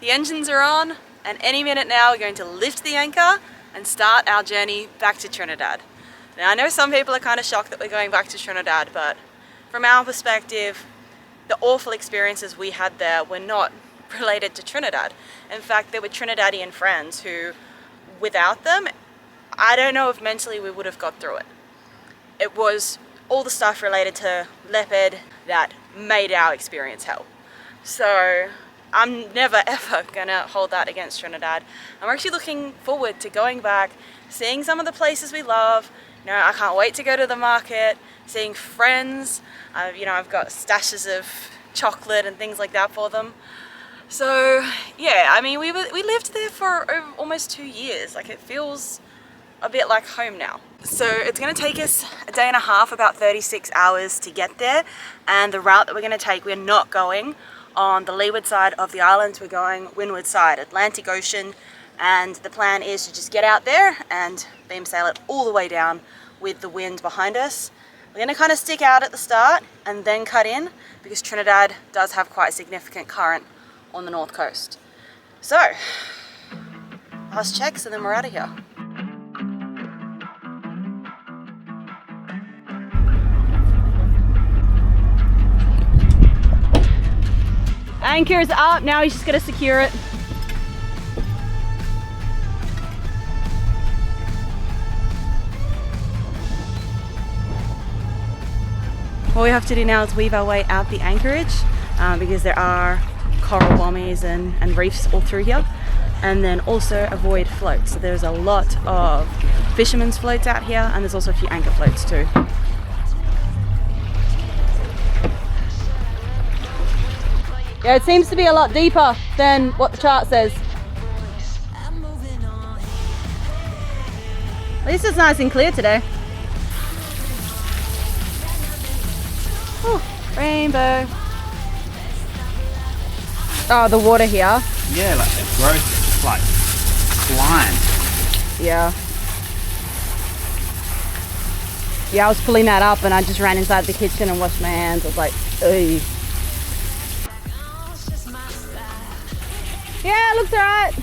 The engines are on, and any minute now we're going to lift the anchor and start our journey back to Trinidad. Now I know some people are kind of shocked that we're going back to Trinidad, but from our perspective, the awful experiences we had there were not related to Trinidad. In fact, there were Trinidadian friends who, without them, I don't know if mentally we would have got through it. It was all the stuff related to Leopard that made our experience hell. So I'm never ever gonna hold that against Trinidad. I'm actually looking forward to going back, seeing some of the places we love. You know, I can't wait to go to the market, seeing friends. You know, I've got stashes of chocolate and things like that for them. So yeah, I mean, we lived there for almost 2 years. Like, it feels a bit like home now. So it's going to take us a day and a half, about 36 hours to get there. And the route that we're going to take, we're not going on the leeward side of the islands, we're going windward side, Atlantic Ocean. And the plan is to just get out there and beam sail it all the way down with the wind behind us. We're going to kind of stick out at the start and then cut in, because Trinidad does have quite a significant current on the north coast. So, last checks and then we're out of here. Anchor is up, now he's just going to secure it. What we have to do now is weave our way out the anchorage, because there are coral bommies and reefs all through here, and then also avoid floats. So there's a lot of fishermen's floats out here, and there's also a few anchor floats too. Yeah, it seems to be a lot deeper than what the chart says. At least it's nice and clear today. Oh, rainbow. Oh, the water here. Yeah, like the growth is just like blind. Yeah. Yeah, I was pulling that up and I just ran inside the kitchen and washed my hands. I was like, ugh. Yeah, it looks alright.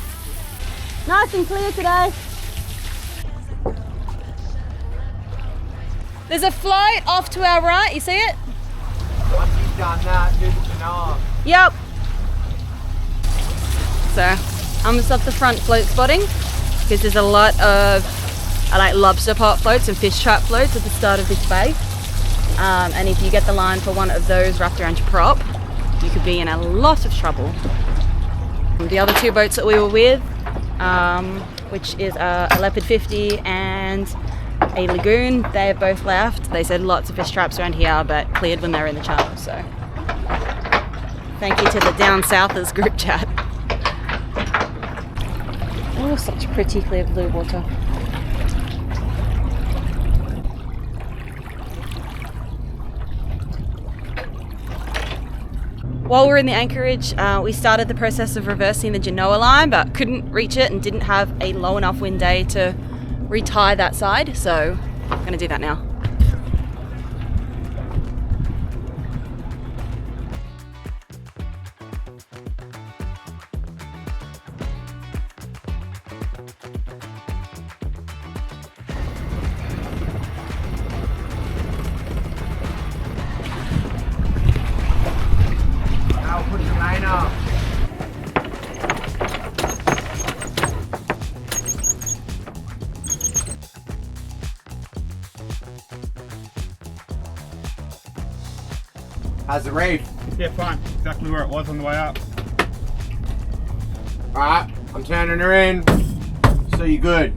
Nice and clear today. There's a float off to our right, you see it? Once you've done that, do the canal. Yep. So I'm just up the front float spotting, because there's a lot of like lobster pot floats and fish trap floats at the start of this bay. And if you get the line for one of those wrapped around your prop, you could be in a lot of trouble. The other two boats that we were with, which is a Leopard 50 and a Lagoon, they have both left. They said lots of fish traps around here, but cleared when they were in the channel. So thank you to the Down Southers group chat. Oh, such pretty clear blue water. While we're in the anchorage, we started the process of reversing the Genoa line, but couldn't reach it and didn't have a low enough wind day to retie that side, so I'm going to do that now. Now put the line up. How's the reef? Yeah, fine. Exactly where it was on the way up. Alright, I'm turning her in. So you good?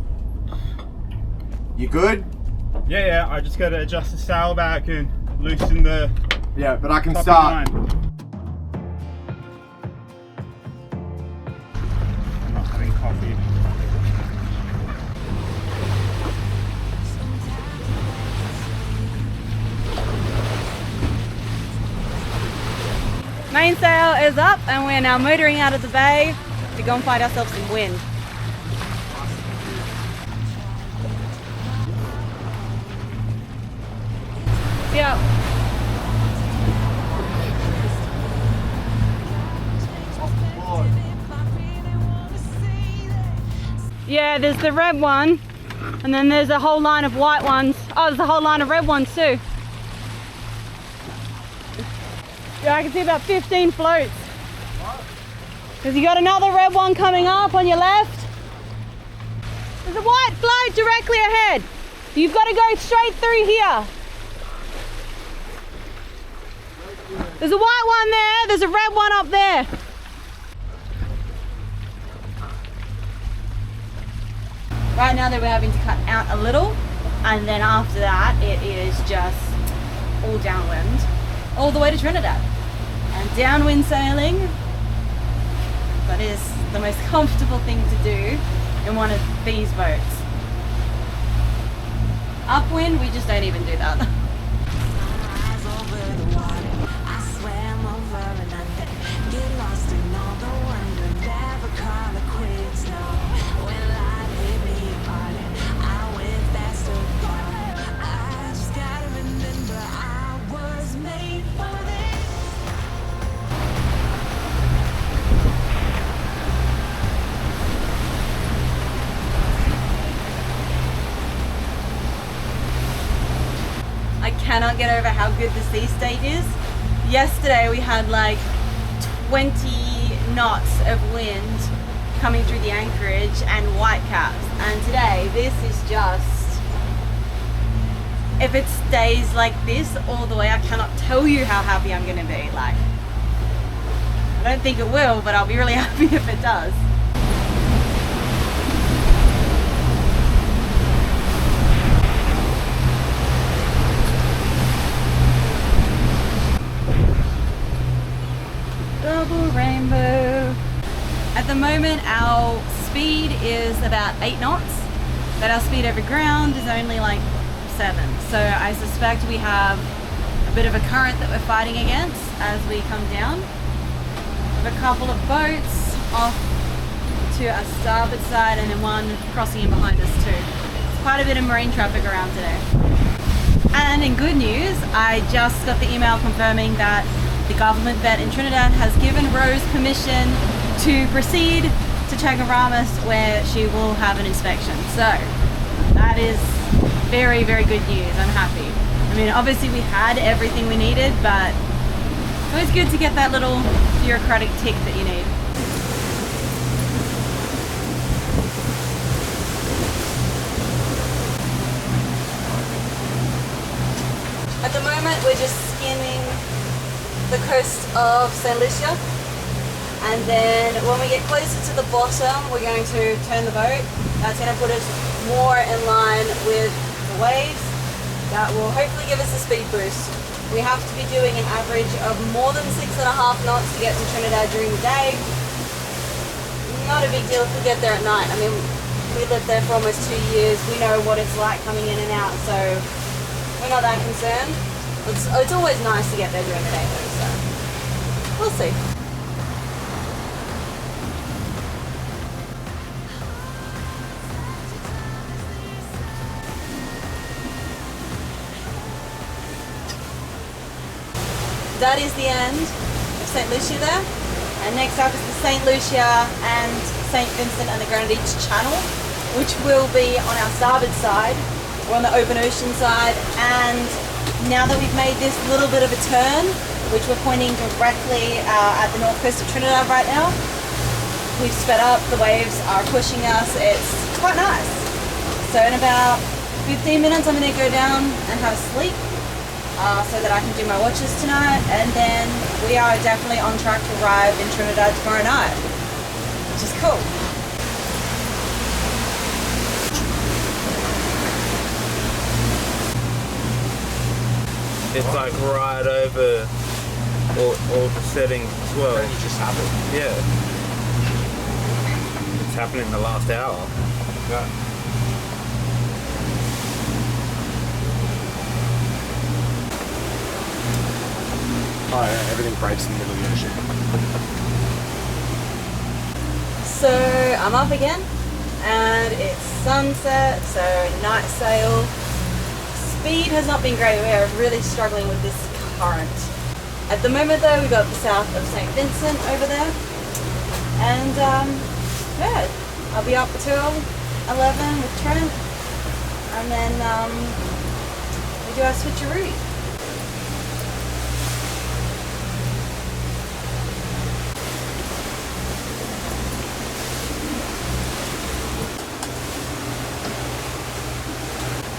You good? Yeah, I just got to adjust the sail back and loosen the Yeah, but I can top start. line. I'm not having coffee. Mainsail is up and we're now motoring out of the bay to go and find ourselves some wind. Yeah. Yeah, there's the red one, and then there's a whole line of white ones. Oh, there's a whole line of red ones too. Yeah, I can see about 15 floats. Because you got another red one coming up on your left. There's a white float directly ahead. You've got to go straight through here. There's a white one there, there's a red one up there. Right now they were having to cut out a little, and then after that it is just all downwind, all the way to Trinidad. And downwind sailing, that is the most comfortable thing to do in one of these boats. Upwind, we just don't even do that. I cannot get over how good the sea state is. Yesterday we had like 20 knots of wind coming through the anchorage and white caps, and today this is just, if it stays like this all the way, I cannot tell you how happy I'm gonna be. Like, I don't think it will, but I'll be really happy if it does. Double rainbow. At the moment our speed is about 8 knots, but our speed over ground is only like 7. So I suspect we have a bit of a current that we're fighting against as we come down. We have a couple of boats off to our starboard side and then one crossing in behind us too. There's quite a bit of marine traffic around today. And in good news, I just got the email confirming that the government vet in Trinidad has given Rose permission to proceed to Chaguaramas, where she will have an inspection. So that is very, very good news. I'm happy. I mean, obviously we had everything we needed, but it was good to get that little bureaucratic tick that you need. At the moment we're just skimming the coast of Saint Lucia, and then when we get closer to the bottom we're going to turn the boat. That's going to put us more in line with the waves. That will hopefully give us a speed boost. We have to be doing an average of more than 6.5 knots to get to Trinidad during the day. Not a big deal if we get there at night. I mean, we lived there for almost 2 years. We know what it's like coming in and out, so we're not that concerned. It's always nice to get there during the day though, so we'll see. That is the end of St. Lucia there, and next up is the St. Lucia and St. Vincent and the Grenadines channel, which will be on our starboard side. We're on the open ocean side, and now that we've made this little bit of a turn, which we're pointing directly at the north coast of Trinidad right now, we've sped up, the waves are pushing us, it's quite nice. So in about 15 minutes I'm going to go down and have a sleep so that I can do my watches tonight, and then we are definitely on track to arrive in Trinidad tomorrow night, which is cool. It's like right over all the settings as well. It just happened. Yeah. It's happened in the last hour. Yeah. Oh yeah, everything breaks in the middle of the ocean. So I'm up again, and it's sunset, so night sail. Speed has not been great. We are really struggling with this current. At the moment though, we've got the south of St. Vincent over there, and yeah, I'll be up till 11 with Trent, and then we do our switcheroo.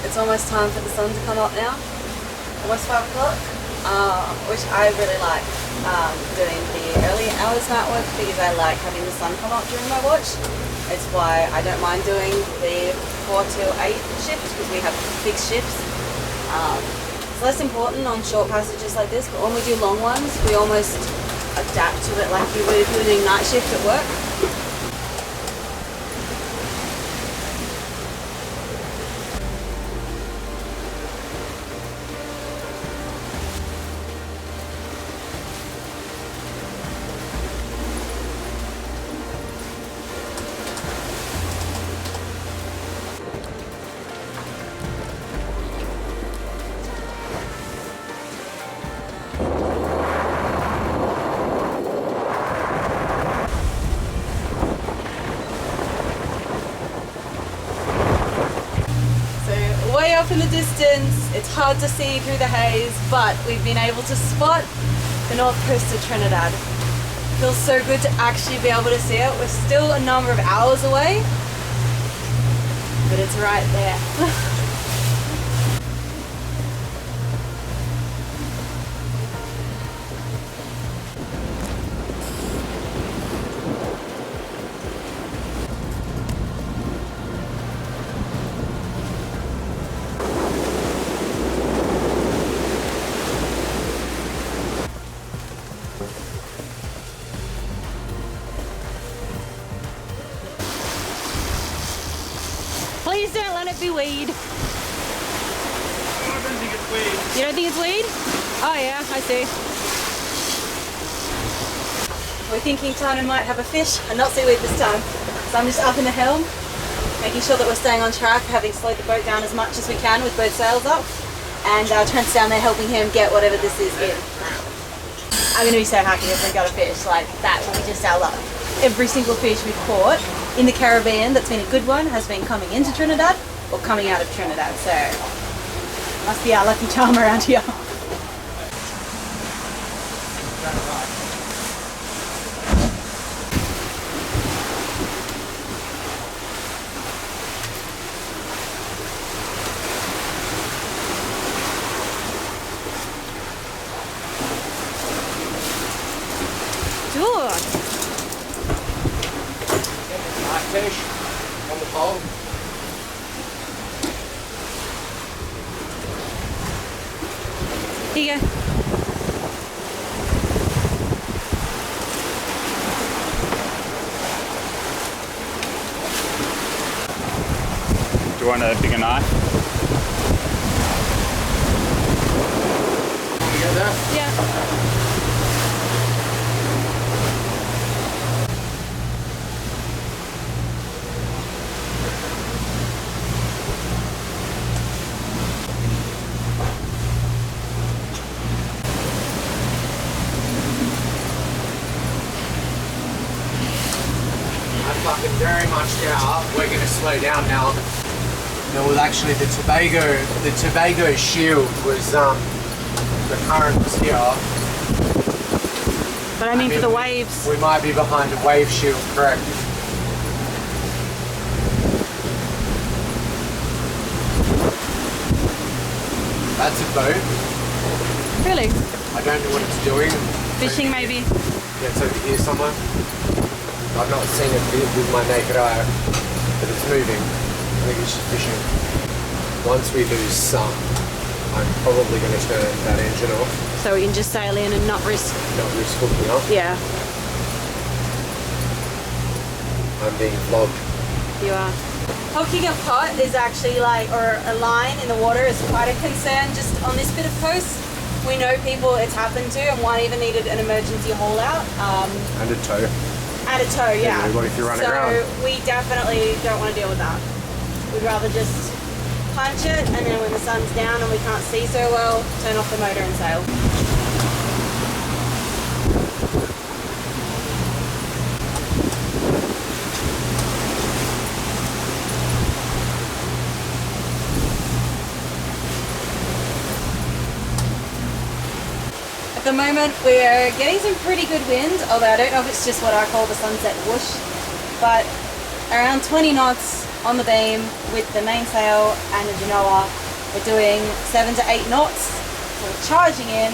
It's almost time for the sun to come up now, almost 5 o'clock, which I really like doing the early hours night work because I like having the sun come up during my watch. It's why I don't mind doing the 4 till 8 shift because we have fixed shifts. It's less important on short passages like this, but when we do long ones, we almost adapt to it like you would if you were doing night shift at work. Way off in the distance, it's hard to see through the haze, but we've been able to spot the north coast of Trinidad. It feels so good to actually be able to see it. We're still a number of hours away, but it's right there. Please don't let it be weed. I don't think it's weed. You don't think it's weed? Oh yeah, I see. We're thinking Tana might have a fish and not seaweed this time. So I'm just up in the helm, making sure that we're staying on track, having slowed the boat down as much as we can with both sails up. And Trent's down there helping him get whatever this is in. I'm going to be so happy if we got a fish. Like, that will be just our luck. Every single fish we've caught in the Caribbean that's been a good one has been coming into Trinidad or coming out of Trinidad. So, must be our lucky charm around here. Good. Fish on the pole. Here you go. Do you want a bigger knife? You get that? Yeah. Fucking very much now. We're going to slow down now. No, well, actually, the Tobago shield was the current was here. But I mean for the waves. We might be behind a wave shield, correct? That's a boat. Really? I don't know what it's doing. Fishing maybe? Yeah, it's over here somewhere. I've not seen it with my naked eye, but it's moving. I think it's just fishing. Once we lose sun, I'm probably going to turn that engine off. So we can just sail in and not risk. Not risk hooking up. Yeah, I'm being vlogged. you are. Hooking a pot is actually or a line in the water is quite a concern just on this bit of coast. We know people it's happened to, and one even needed an emergency haul out. And a tow. At a tow, yeah. What if you run so aground? we definitely don't want to deal with that. We'd rather just punch it, and then when the sun's down and we can't see so well, turn off the motor and sail. At the moment we're getting some pretty good wind, although I don't know if it's just what I call the sunset whoosh, but around 20 knots on the beam with the mainsail and the genoa. We're doing 7 to 8 knots, so we're charging in.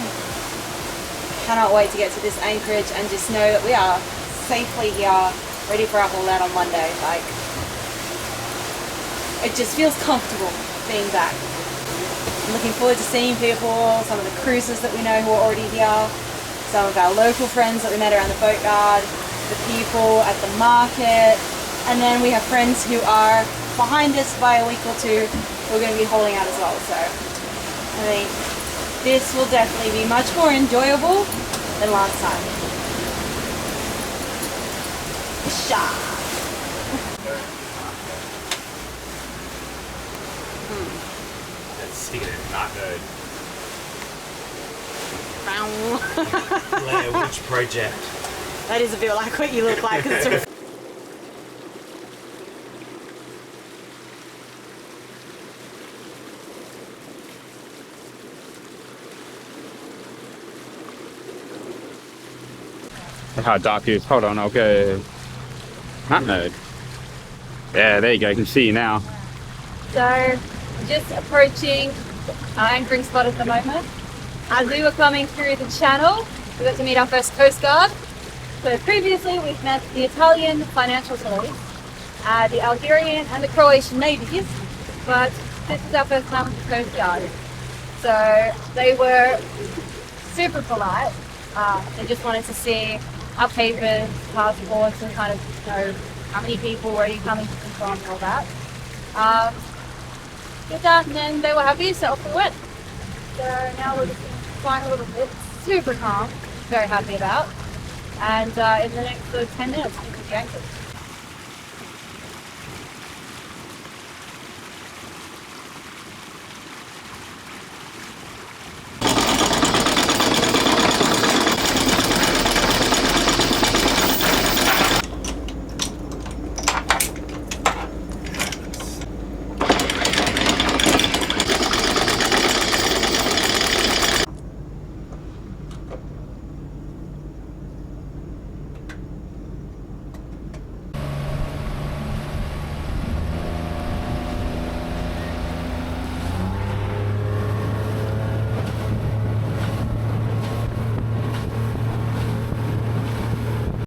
Cannot wait to get to this anchorage and just know that we are safely here, ready for our haul out on Monday. Like, it just feels comfortable being back. I'm looking forward to seeing people, some of the cruisers that we know who are already here, some of our local friends that we met around the boat yard, the people at the market, and then we have friends who are behind us by a week or two who are going to be hauling out as well. So I think this will definitely be much more enjoyable than last time. Let's stick it in that node. Blair Witch Project. That is a bit like what you look like. It's a How dark it is. Hold on, I'll go that node. Yeah, there you go, you can see now. So, just approaching our anchoring spot at the moment. As we were coming through the channel, we got to meet our first Coast Guard. So previously we've met the Italian financial police, the Algerian and the Croatian navies, but this is our first time with the Coast Guard. So they were super polite. They just wanted to see our papers, passports, and kind of know how many people, where are you coming from, and all that. Did that, and then they were happy, so off we went. So now we're just flying a little bit, super calm, very happy about. And in the next 10 minutes, we'll be anchored.